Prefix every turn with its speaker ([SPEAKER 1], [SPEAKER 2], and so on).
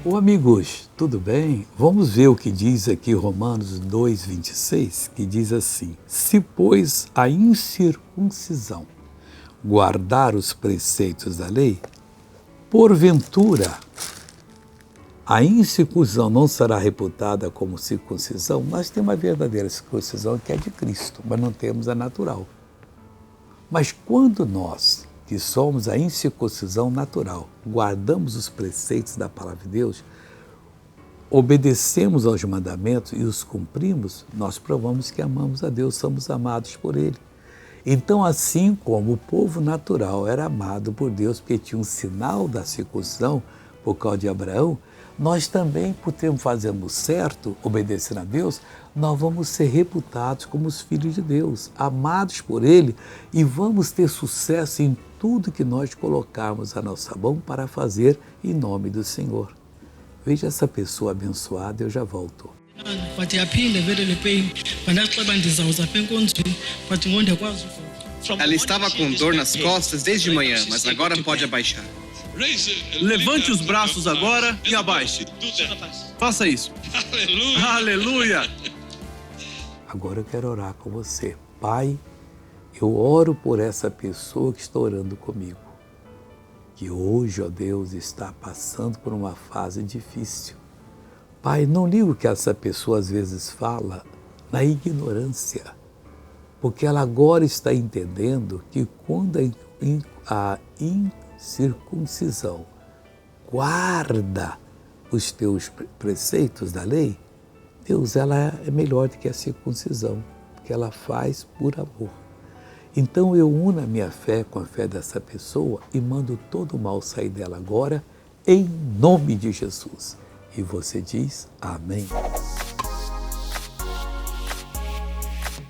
[SPEAKER 1] Ô amigos, tudo bem? Vamos ver o que diz aqui Romanos 2,26, que diz assim: se, pois, a incircuncisão guardar os preceitos da lei, porventura a incircuncisão não será reputada como circuncisão. Nós temos uma verdadeira circuncisão que é de Cristo, mas não temos a natural. Mas quando nós, que somos a incircuncisão natural, guardamos os preceitos da palavra de Deus, obedecemos aos mandamentos e os cumprimos, nós provamos que amamos a Deus, somos amados por Ele. Então, assim como o povo natural era amado por Deus, porque tinha um sinal da circuncisão, por causa de Abraão, nós também, por termos fazendo certo, obedecendo a Deus, nós vamos ser reputados como os filhos de Deus, amados por Ele, e vamos ter sucesso em tudo que nós colocarmos a nossa mão para fazer em nome do Senhor. Veja essa pessoa abençoada, eu já volto.
[SPEAKER 2] Ela estava com dor nas costas desde manhã, mas agora pode abaixar.
[SPEAKER 3] Levante os braços agora e abaixe. Faça isso. Aleluia!
[SPEAKER 1] Agora eu quero orar com você. Pai, eu oro por essa pessoa que está orando comigo, que hoje, ó Deus, está passando por uma fase difícil. Pai, não ligo o que essa pessoa às vezes fala na ignorância, porque ela agora está entendendo que quando a incircuncisão guarda os teus preceitos da lei, Deus, ela é melhor do que a circuncisão, porque ela faz por amor. Então eu uno a minha fé com a fé dessa pessoa e mando todo o mal sair dela agora, em nome de Jesus. E você diz amém.